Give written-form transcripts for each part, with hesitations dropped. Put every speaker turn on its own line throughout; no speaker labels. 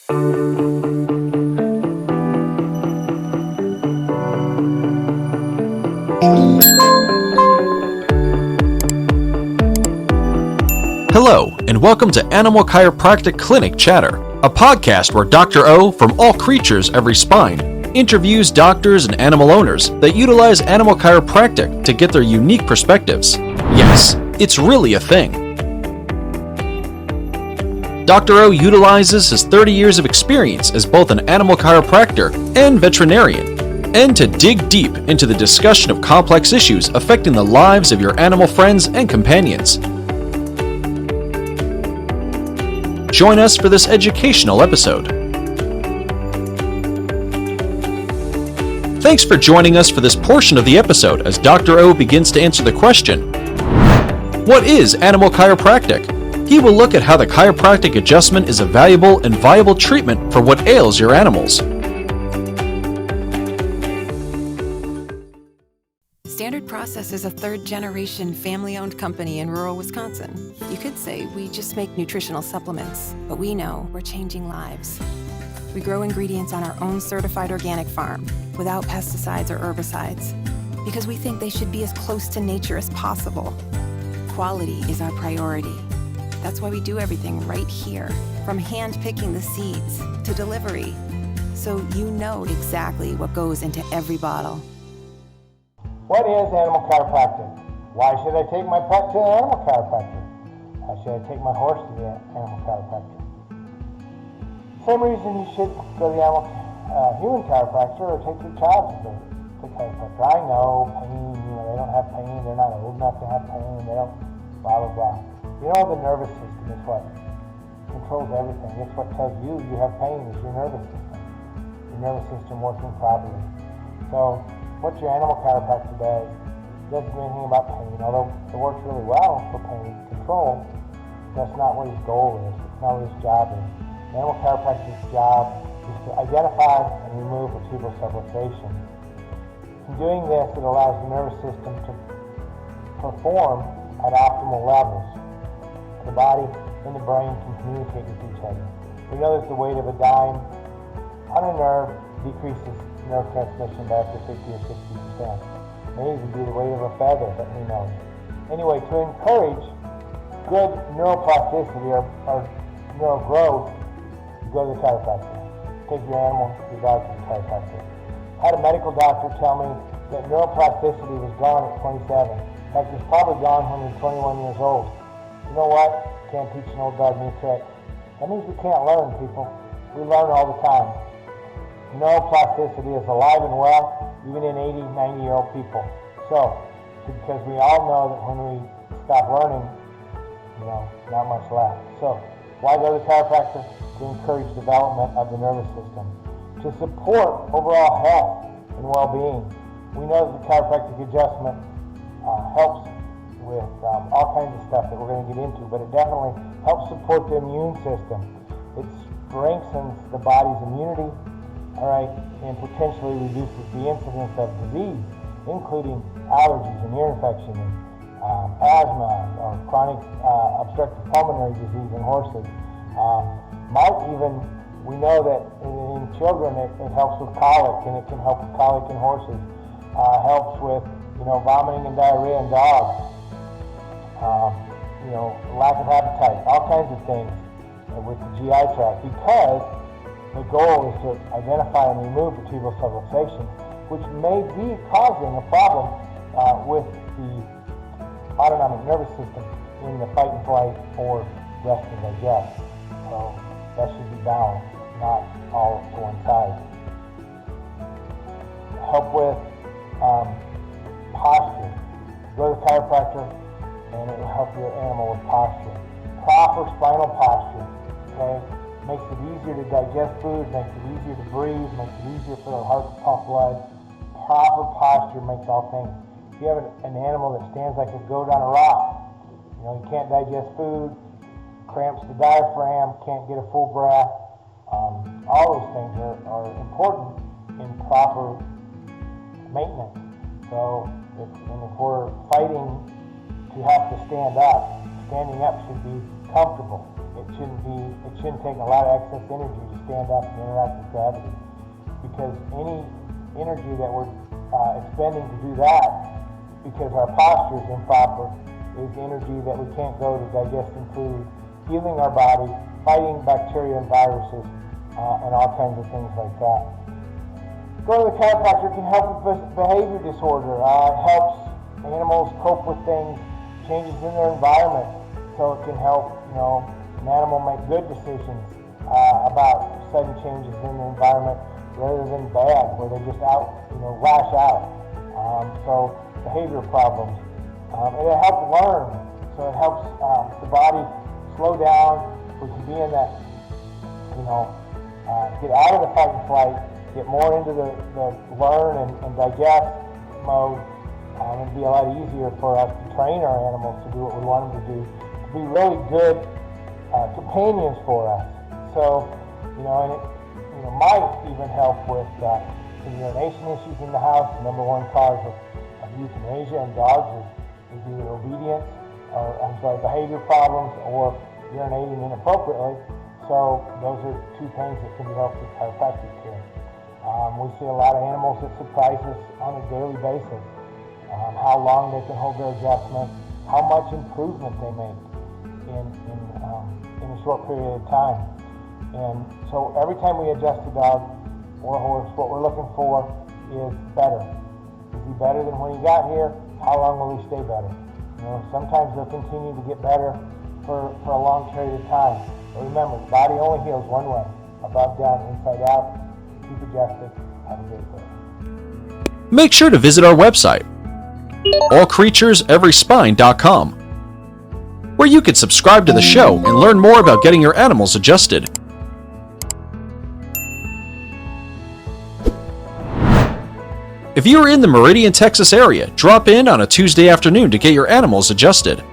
Hello, and welcome to Animal Chiropractic Clinic Chatter, a podcast where Dr. O from All Creatures Every Spine interviews doctors and animal owners that utilize animal chiropractic to get their unique perspectives. Yes, it's really a thing. Dr. O utilizes his 30 years of experience as both an animal chiropractor and veterinarian, and to dig deep into the discussion of complex issues affecting the lives of your animal friends and companions. Join us for this educational episode. Thanks for joining us for this portion of the episode as Dr. O begins to answer the question, what is animal chiropractic? He will look at how the chiropractic adjustment is a valuable and viable treatment for what ails your animals.
Standard Process is a third-generation family-owned company in rural Wisconsin. You could say we just make nutritional supplements, but we know we're changing lives. We grow ingredients on our own certified organic farm without pesticides or herbicides because we think they should be as close to nature as possible. Quality is our priority. That's why we do everything right here, from hand-picking the seeds to delivery, so you know exactly what goes into every bottle.
What is animal chiropractic? Why should I take my pet to an animal chiropractor? Why should I take my horse to the animal chiropractor? Same reason you should go to the human chiropractor or take your child to the chiropractor. I know pain, they don't have pain, they're not old enough to have pain, they don't blah, blah, blah. The nervous system is what controls everything. It's what tells you have pain is your nervous system. Your nervous system working properly. So what your animal chiropractor does doesn't do anything about pain, although it works really well for pain control. That's not what his goal is. It's not what his job is. The animal chiropractor's job is to identify and remove vertebral subluxation. In doing this, it allows the nervous system to perform at optimal levels. The body and the brain can communicate with each other. We know that the weight of a dime on a nerve decreases nerve transmission by up to 50 or 60%. May even be the weight of a feather, but who knows. Anyway, to encourage good neuroplasticity or neural growth, you go to the chiropractor. Take your animal, your dog to the chiropractor. I had a medical doctor tell me that neuroplasticity was gone at 27. In fact, it's probably gone when you're 21 years old. You know what? Can't teach an old dog new tricks. That means we can't learn, people. We learn all the time. Neuroplasticity is alive and well, even in 80, 90-year-old people. So, because we all know that when we stop learning, not much left. So, why go to the chiropractor? To encourage development of the nervous system. To support overall health and well-being. We know that the chiropractic adjustment helps with all kinds of stuff that we're going to get into, but it definitely helps support the immune system. It strengthens the body's immunity, and potentially reduces the incidence of disease, including allergies and ear infection, and asthma or chronic obstructive pulmonary disease in horses. We know that in children it helps with colic, and it can help with colic in horses. Helps with vomiting and diarrhea in dogs. Lack of appetite, all kinds of things with the GI tract, because the goal is to identify and remove vertebral subluxation, which may be causing a problem with the autonomic nervous system in the fight and flight or rest and digest. So that should be balanced, not all to one side. Help with posture. Go to the chiropractor and it will help your animal with posture. Proper spinal posture, makes it easier to digest food, makes it easier to breathe, makes it easier for the heart to pump blood. Proper posture makes all things. If you have an animal that stands like a goat on a rock, he can't digest food, cramps the diaphragm, can't get a full breath. All those things are important in proper maintenance. So if we're fighting to have to stand up, standing up should be comfortable. It it shouldn't take a lot of excess energy to stand up and interact with gravity, because any energy that we're expending to do that, because our posture is improper, is energy that we can't go to digesting food, healing our body, fighting bacteria and viruses, and all kinds of things like that. Going to the chiropractor can help with behavior disorder. It helps animals cope with things, changes in their environment, so it can help, an animal make good decisions about sudden changes in the environment rather than bad, where they just lash out. So behavior problems. And it helps learn, so it helps the body slow down. We can be in that, get out of the fight and flight, get more into the learn and digest mode. It'd be a lot easier for us to train our animals to do what we want them to do, to be really good companions for us. So, and it might even help with some urination issues in the house. The number one cause of euthanasia in dogs is either obedience, behavior problems, or urinating inappropriately. So those are two things that can be helped with chiropractic care. We see a lot of animals that surprise us on a daily basis. How long they can hold their adjustment, how much improvement they make in a short period of time. And so every time we adjust a dog or a horse, what we're looking for is better. Is he better than when he got here? How long will he stay better? Sometimes they'll continue to get better for a long period of time. But remember, the body only heals one way: above, down, inside out. Keep adjusted. Have a great day.
Make sure to visit our website, allcreatureseveryspine.com, where you can subscribe to the show and learn more about getting your animals adjusted. If you are in the Meridian, Texas area, drop in on a Tuesday afternoon to get your animals adjusted.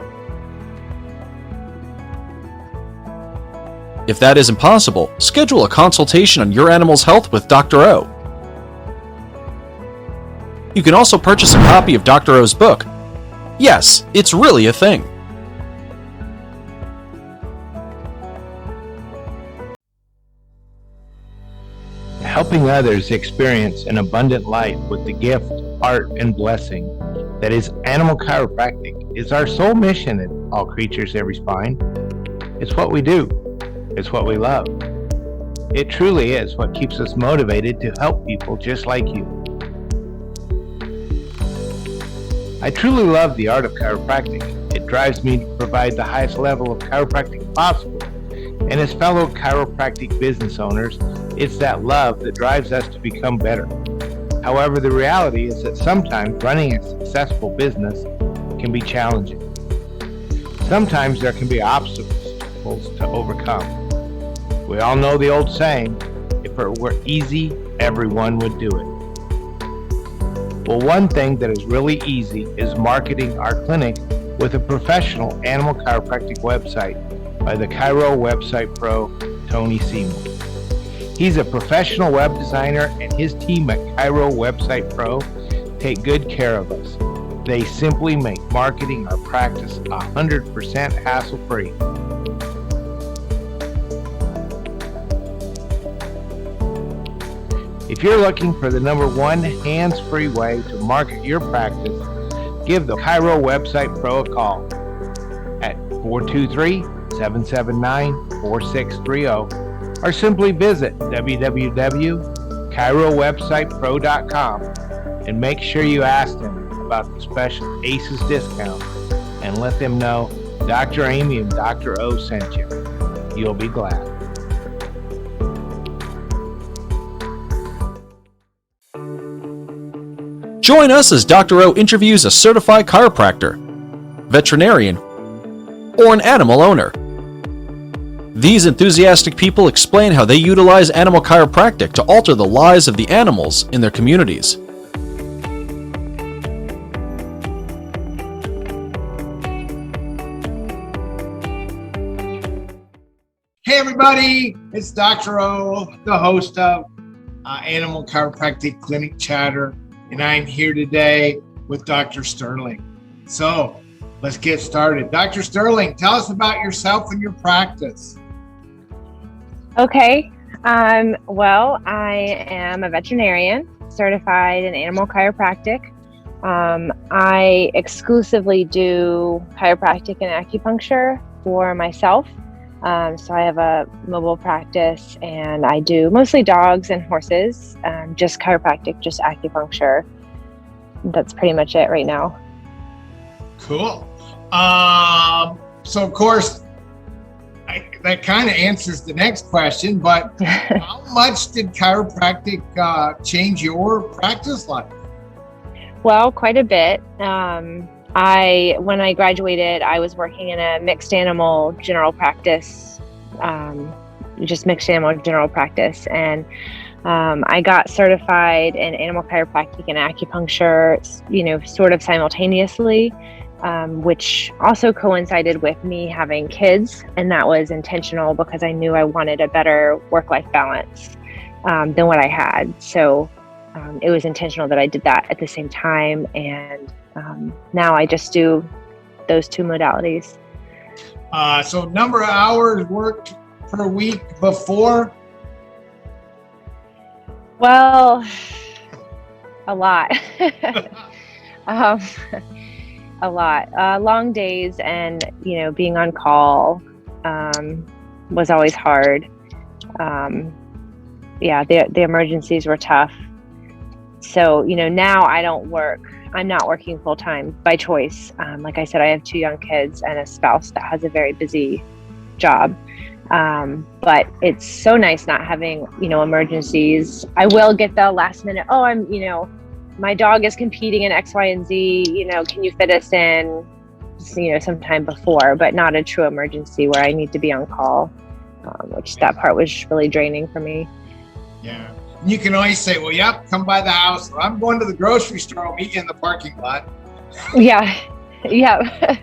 If that isn't possible, schedule a consultation on your animal's health with Dr. O. You can also purchase a copy of Dr. O's book. Yes, it's really a thing.
Helping others experience an abundant life with the gift, art, and blessing that is Animal Chiropractic is our sole mission at All Creatures Every Spine. It's what we do. It's what we love. It truly is what keeps us motivated to help people just like you. I truly love the art of chiropractic. It drives me to provide the highest level of chiropractic possible. And as fellow chiropractic business owners, it's that love that drives us to become better. However, the reality is that sometimes running a successful business can be challenging. Sometimes there can be obstacles to overcome. We all know the old saying, if it were easy, everyone would do it. Well, one thing that is really easy is marketing our clinic with a professional animal chiropractic website by the Chiro Website Pro, Tony Seymour. He's a professional web designer, and his team at Chiro Website Pro take good care of us. They simply make marketing our practice 100% hassle-free. If you're looking for the number one hands-free way to market your practice, give the Chiro Website Pro a call at 423-779-4630 or simply visit www.chirowebsitepro.com and make sure you ask them about the special ACES discount and let them know Dr. Amy and Dr. O sent you. You'll be glad.
Join us as Dr. O interviews a certified chiropractor, veterinarian, or an animal owner. These enthusiastic people explain how they utilize animal chiropractic to alter the lives of the animals in their communities.
Hey everybody, it's Dr. O, the host of Animal Chiropractic Clinic Chatter, and I'm here today with Dr. Sterling. So let's get started. Dr. Sterling, tell us about yourself and your practice.
Okay. Well, I am a veterinarian certified in animal chiropractic. I exclusively do chiropractic and acupuncture for myself. So I have a mobile practice and I do mostly dogs and horses, just chiropractic, just acupuncture. That's pretty much it right now.
Cool. So of course, that kind of answers the next question, but how much did chiropractic change your practice life?
Well, quite a bit. When I graduated, I was working in a mixed animal general practice, just mixed animal general practice. And I got certified in animal chiropractic and acupuncture, sort of simultaneously, which also coincided with me having kids. And that was intentional because I knew I wanted a better work-life balance than what I had. So it was intentional that I did that at the same time. And now I just do those two modalities.
So number of hours worked per week before?
Well, a lot. A lot. Long days and, being on call was always hard. The emergencies were tough. So, now I'm not working full time by choice. Like I said, I have 2 young kids and a spouse that has a very busy job. But it's so nice not having, emergencies. I will get the last minute, my dog is competing in X, Y, and Z, can you fit us in, sometime before, but not a true emergency where I need to be on call, which that part was really draining for me.
Yeah. You can always say, well, yep, come by the house, or I'm going to the grocery store, I'll meet you in the parking lot.
Yeah. Yeah.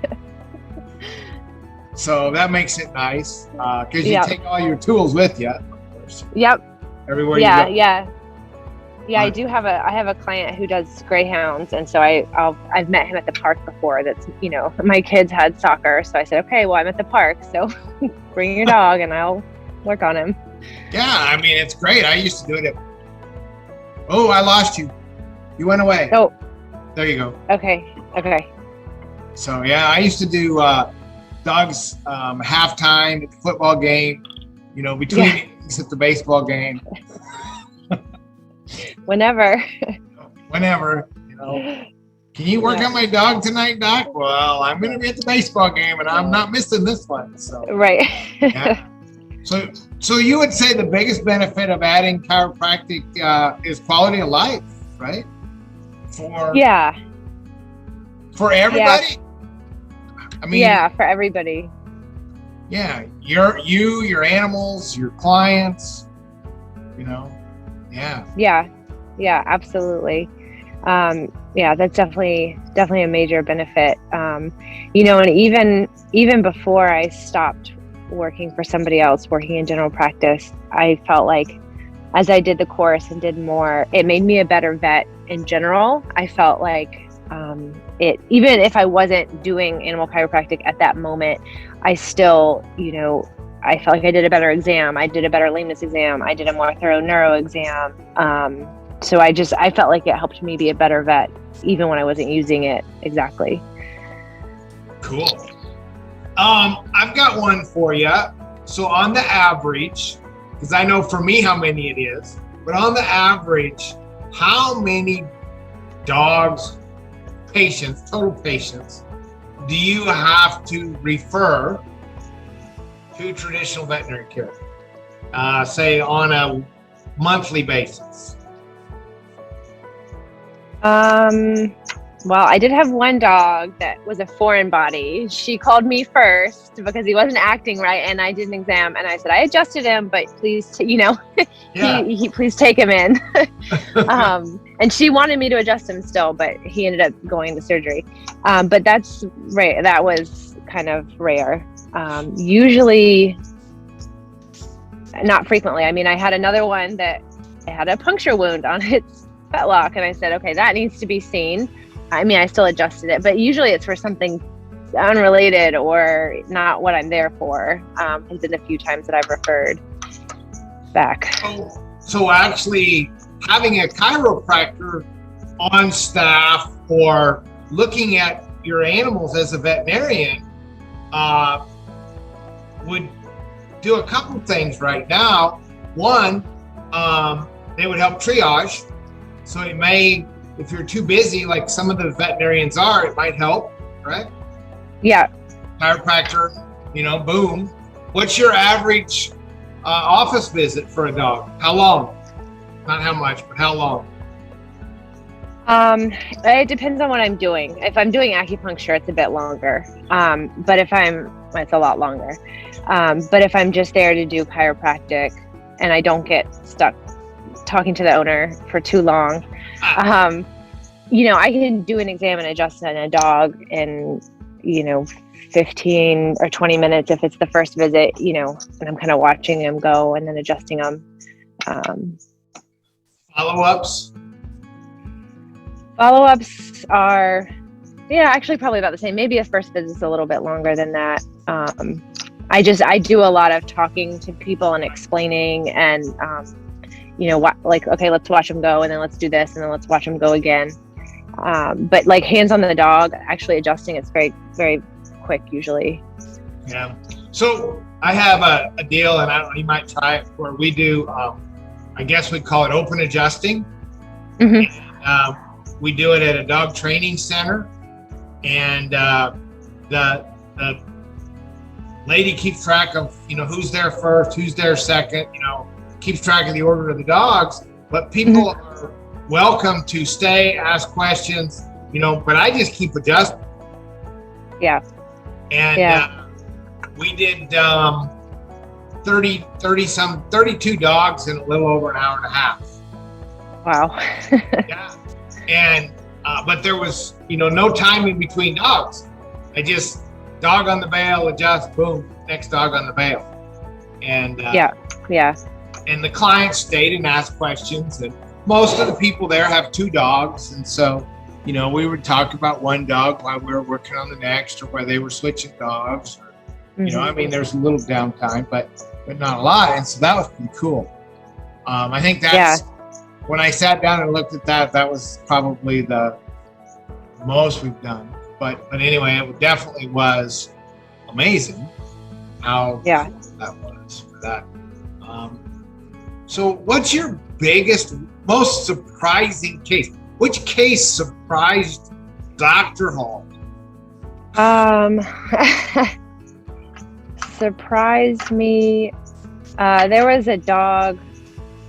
So that makes it nice, because you take all your tools with you, of course.
Yep.
Everywhere you go.
Yeah. I have a client who does greyhounds, and so I've met him at the park before. That's, my kids had soccer, so I said, okay, well, I'm at the park, so bring your dog and I'll work on him.
Yeah, it's great. I used to do it. Oh, I lost you. You went away.
Oh,
there you go.
Okay.
So yeah, I used to do dogs halftime at the football game. Between innings at the baseball game.
Whenever.
Can you work on my dog tonight, Doc? Well, I'm going to be at the baseball game and I'm not missing this one. So
right.
Yeah. So you would say the biggest benefit of adding chiropractic is quality of life, right? For everybody?
Yeah. For everybody.
Yeah. Your animals, your clients, Yeah.
Yeah, absolutely. That's definitely a major benefit. And even before I stopped working for somebody else, working in general practice, I felt like as I did the course and did more, it made me a better vet in general. I felt like even if I wasn't doing animal chiropractic at that moment, I still, I felt like I did a better exam. I did a better lameness exam. I did a more thorough neuro exam. So I felt like it helped me be a better vet, even when I wasn't using it exactly.
Cool. I've got one for you. So on the average, because I know for me how many it is, but on the average, how many dogs, total patients, do you have to refer to traditional veterinary care, say on a monthly basis?
Well, I did have one dog that was a foreign body. She called me first because he wasn't acting right, and I did an exam, and I said, I adjusted him, but please, please take him in. And she wanted me to adjust him still, but he ended up going to surgery. But that's right. That was kind of rare. Usually, not frequently. I had another one that had a puncture wound on its fetlock, and I said, okay, that needs to be seen. I still adjusted it, but usually it's for something unrelated or not what I'm there for. Has been a few times that I've referred. back.
So actually having a chiropractor on staff or looking at your animals as a veterinarian would do a couple things right now. One, they would help triage. So it may, if you're too busy, like some of the veterinarians are, it might help, right?
Yeah.
Chiropractor, boom. What's your average office visit for a dog? How long? Not how much, but how long?
It depends on what I'm doing. If I'm doing acupuncture, it's a bit longer. But it's a lot longer. But if I'm just there to do chiropractic and I don't get stuck talking to the owner for too long, I can do an exam and adjust on a dog in, 15 or 20 minutes if it's the first visit, and I'm kind of watching him go and then adjusting him.
Follow-ups?
Follow-ups are, actually probably about the same. Maybe a first visit's a little bit longer than that. I do a lot of talking to people and explaining and, okay, let's watch them go and then let's do this and then let's watch them go again. But like hands on the dog, actually adjusting, it's very, very quick usually.
Yeah. So I have a deal, and I don't know, you might try it, where we do, I guess we call it open adjusting.
Mm-hmm.
And, we do it at a dog training center, and the lady keeps track of, who's there first, who's there second, keeps track of the order of the dogs, but people are welcome to stay, ask questions, but I just keep adjusting.
Yeah.
And we did 32 dogs in a little over an hour and a half.
Wow.
Yeah. And, but there was, no time in between dogs. I just dog on the bail, adjust, boom, next dog on the bail. And, and the clients stayed and asked questions, and most of the people there have 2 dogs. And so, we would talk about one dog while we were working on the next, or while they were switching dogs, or, there's a little downtime, but not a lot. And so that was pretty cool. I think that's, when I sat down and looked at that was probably the most we've done. But anyway, it definitely was amazing how cool that was for that. So what's your biggest, most surprising case? Which case surprised Dr. Hall?
Surprised me. There was a dog,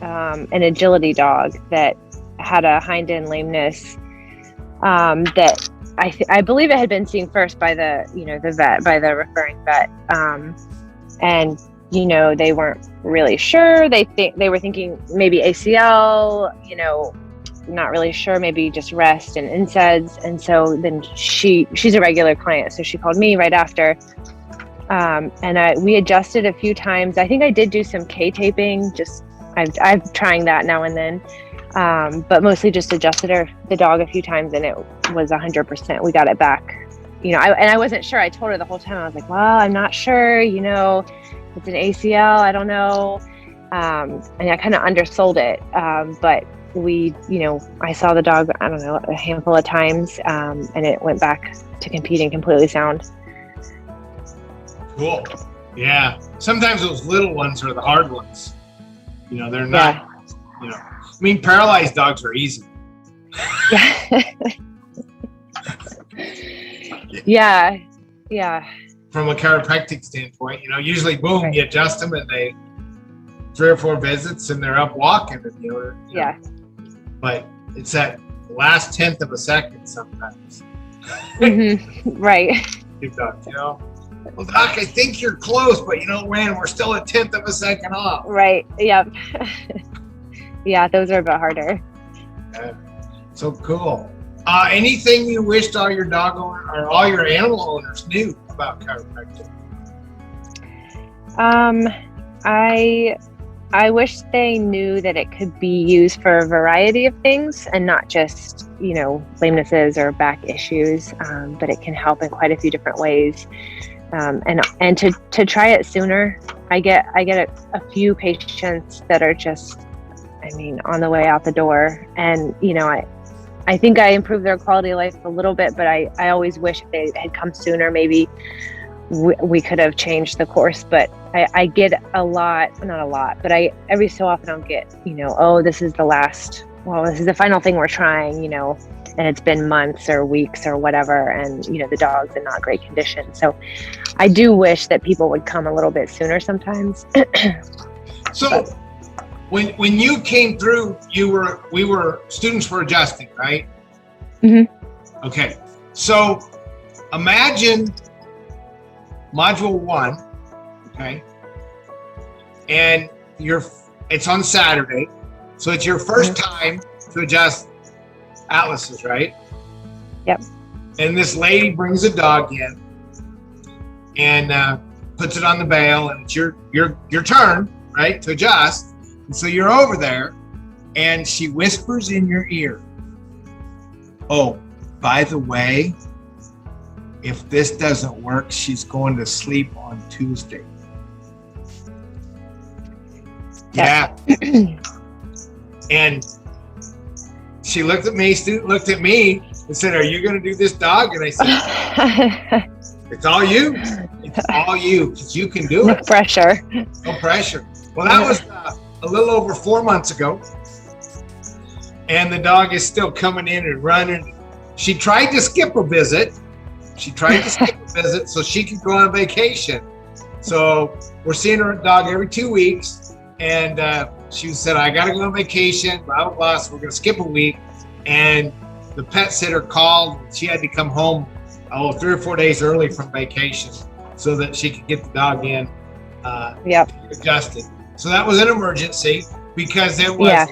an agility dog that had a hind end lameness that I believe it had been seen first by the vet, by the referring vet, and they weren't really sure. They were thinking maybe ACL, not really sure, maybe just rest and NSAIDs. And so then she's a regular client, so she called me right after, and we adjusted a few times. I think I did do some K-taping, I'm trying that now and then, but mostly just adjusted the dog a few times, and it was 100%. We got it back. I wasn't sure. I told her the whole time. I was like, well, I'm not sure. It's an ACL. I don't know. And I kind of undersold it. But I saw the dog, I don't know, a handful of times, and it went back to competing completely sound.
Cool. Yeah. Sometimes those little ones are the hard ones. They're not, paralyzed dogs are easy.
Yeah. Yeah.
From a chiropractic standpoint, usually, boom, right. You adjust them and they 3 or 4 visits and they're up walking. And, But it's that last 1/10 of a second sometimes.
Mm-hmm. Right.
Dogs, well, Doc, I think you're close, but when we're still a 1/10 of a second off.
Right. Yep. Yeah, those are a bit harder.
So cool. Anything you wished all your dog owner or all your animal owners knew about chiropractic?
I wish they knew that it could be used for a variety of things and not just, lamenesses or back issues, but it can help in quite a few different ways. and to try it sooner. I get a few patients that are just, on the way out the door, and I think I improved their quality of life a little bit, but I always wish if they had come sooner, maybe we could have changed the course. But I get not a lot, but every so often I'll get, this is the final thing we're trying, and it's been months or weeks or whatever, and the dog's in not great condition. So I do wish that people would come a little bit sooner sometimes.
So when you came through, students were adjusting, right?
Mm-hmm.
Okay. So imagine module 1, okay? And it's on Saturday. So it's your first time to adjust atlases, right?
Yep.
And this lady brings a dog in and puts it on the bale, and it's your turn, right, to adjust. And so you're over there, and she whispers in your ear, "Oh, by the way, if this doesn't work, she's going to sleep on Tuesday." Yeah. And she looked at me, student looked at me and said, "Are you going to do this dog?" And I said, "It's all you. It's all you, because you can do it."
No pressure.
No pressure. Well, that was a little over 4 months ago. And the dog is still coming in and running. She tried to skip a visit. So she could go on vacation. So we're seeing her dog every 2 weeks. And she said, "I got to go on vacation, blah, blah, blah. So we're going to skip a week." And the pet sitter called. She had to come home 3 or 4 days early from vacation so that she could get the dog in adjusted. So that was an emergency, because it was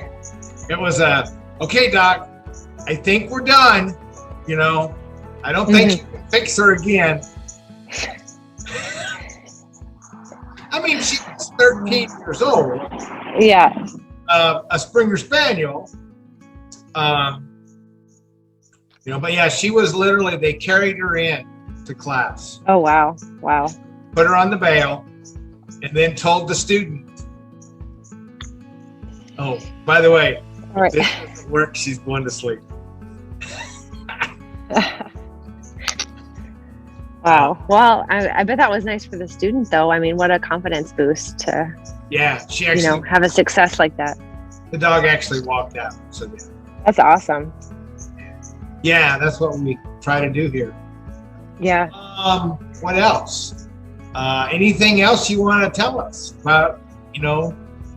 okay, doc, I think we're done. I don't think you can fix her again. She was 13 years old.
Yeah.
A Springer Spaniel. But yeah, she was literally, they carried her in to class.
Oh, wow.
Put her on the bale, and then told the student, "Oh, by the way,
right.
This doesn't work. She's going to sleep."
Wow. Well, I bet that was nice for the student, though. What a confidence boost to,
she actually,
have a success like that.
The dog actually walked out. So yeah.
That's awesome.
Yeah, that's what we try to do here.
Yeah.
What else? Anything else you want to tell us about,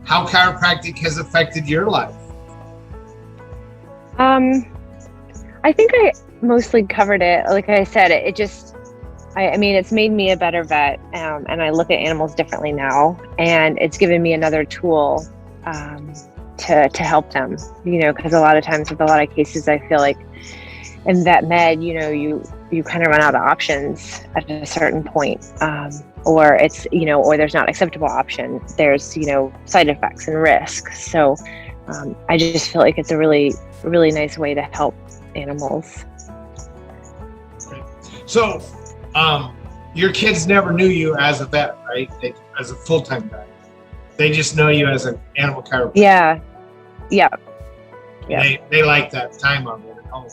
how chiropractic has affected your life?
I think I mostly covered it. Like I said, it's made me a better vet, and I look at animals differently now, and it's given me another tool to help them, because a lot of times with a lot of cases, I feel like in vet med, you kind of run out of options at a certain point, or it's, or there's not acceptable option. There's, side effects and risks. So I just feel like it's a really, really nice way to help animals.
So, your kids never knew you as a vet, right? As a full-time vet. They just know you as an animal chiropractor. Yeah. They like that time on it at home.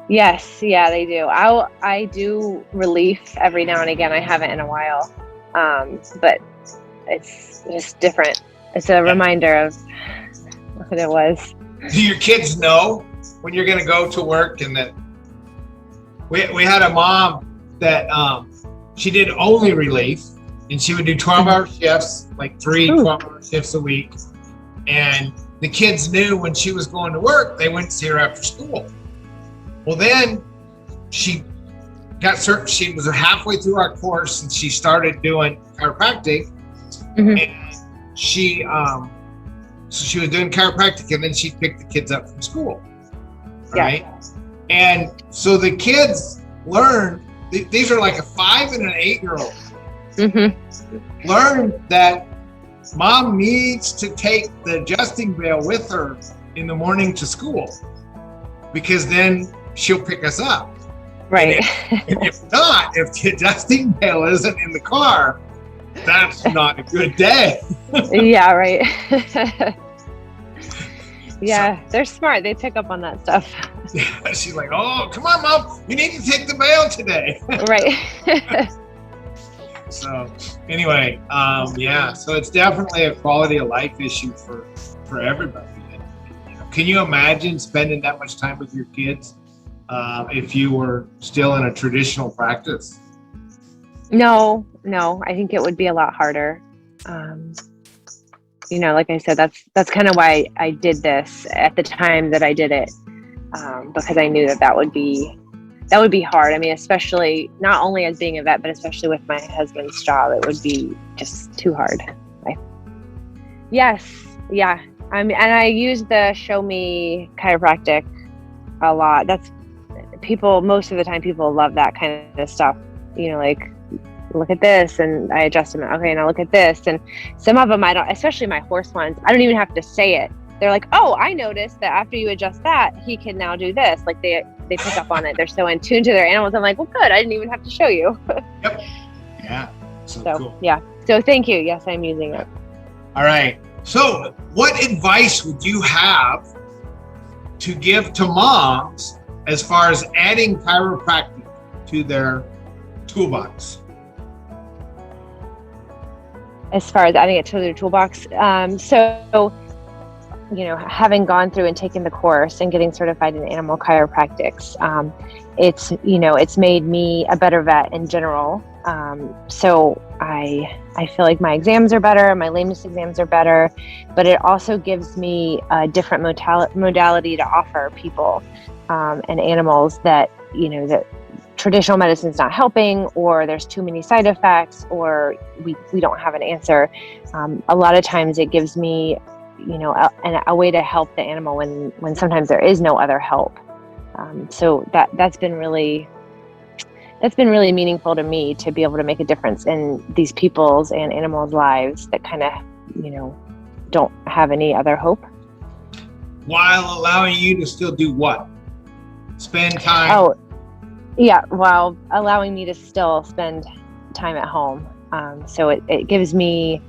Yes, yeah, they do. I do relief every now and again. I haven't in a while, but it's just different. It's a reminder of what it was.
Do your kids know when you're going to go to work? And that we had a mom that she did only relief, and she would do 12-hour shifts, like 12-hour shifts a week. And the kids knew when she was going to work, they went to see her after school. Well, then she got certain, she was halfway through our course, and she started doing chiropractic. And she was doing chiropractic, and then she picked the kids up from school. Right? And so the kids learned, these are like a 5 and an 8-year-old, learned that mom needs to take the adjusting bale with her in the morning to school, because then she'll pick us up.
Right.
And if not, if the adjusting pail isn't in the car, that's not a good day.
Yeah, right. Yeah, they're smart. They pick up on that stuff.
She's like, oh, come on, Mom. You need to take the bail today.
Right.
So anyway, yeah, so it's definitely a quality of life issue for everybody. Can you imagine spending that much time with your kids if you were still in a traditional practice?
No, I think it would be a lot harder. Like I said, that's kind of why I did this at the time that I did it, because I knew that would be hard. I mean, especially not only as being a vet, but especially with my husband's job, it would be just too hard. Yes, yeah. And I use the Show Me Chiropractic a lot. That's most of the time people love that kind of stuff. Like, look at this, and I adjust them. Okay, now look at this. And some of them I don't, especially my horse ones, I don't even have to say it. They're like, oh, I noticed that after you adjust that, he can now do this. Like they pick up on it. They're so in tune to their animals. I'm like, well, good. I didn't even have to show you.
Yep. Yeah. So cool.
Yeah. So thank you. Yes, I'm using it.
All right. So what advice would you have to give to moms as far as adding chiropractic to their toolbox?
As far as adding it to their toolbox. Having gone through and taken the course and getting certified in animal chiropractics, it's made me a better vet in general. So I feel like my exams are better, my lameness exams are better, but it also gives me a different modality to offer people and animals that traditional medicine is not helping, or there's too many side effects, or we don't have an answer. A lot of times it gives me a way to help the animal when sometimes there is no other help. So that's been really meaningful to me, to be able to make a difference in these people's and animals' lives that kind of, don't have any other hope.
While allowing you to still do what? Spend time.
Oh, yeah. While allowing me to still spend time at home. So it gives me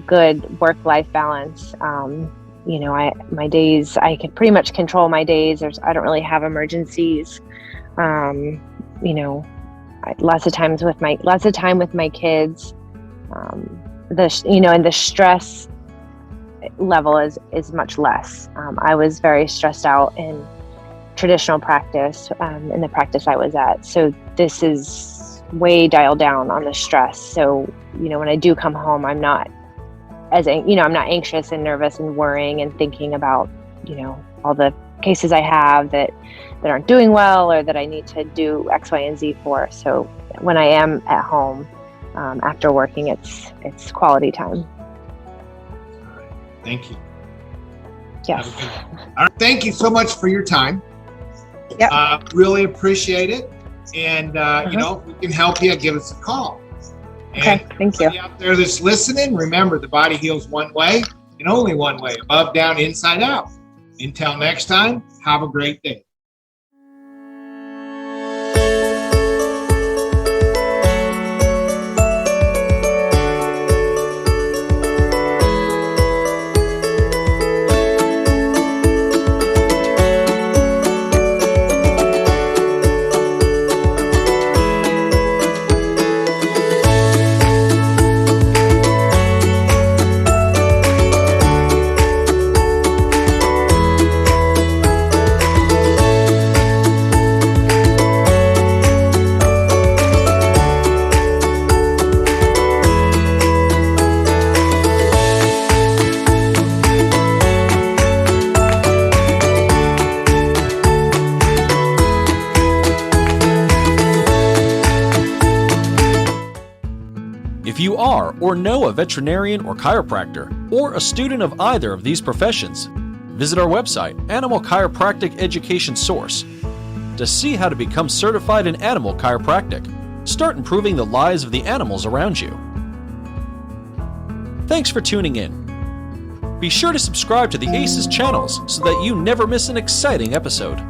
good work-life balance. My days, I can pretty much control my days. I don't really have emergencies. Lots of time with my kids. And the stress level is much less. I was very stressed out in traditional practice, in the practice I was at. So this is way dialed down on the stress. So, when I do come home, I'm not I'm not anxious and nervous and worrying and thinking about, all the cases I have that aren't doing well, or that I need to do X, Y, and Z for. So when I am at home, after working, it's quality time.
All right. Thank you.
Yes.
All right. Thank you so much for your time.
Yep.
Really appreciate it. And, if we can help you, give us a call.
Okay, thank you.
Out there that's listening, remember, the body heals one way and only one way: above, down, inside out. Until next time, have a great day.
If you are or know a veterinarian or chiropractor, or a student of either of these professions, visit our website, Animal Chiropractic Education Source, to see how to become certified in animal chiropractic. Start improving the lives of the animals around you. Thanks for tuning in. Be sure to subscribe to the ACES channels so that you never miss an exciting episode.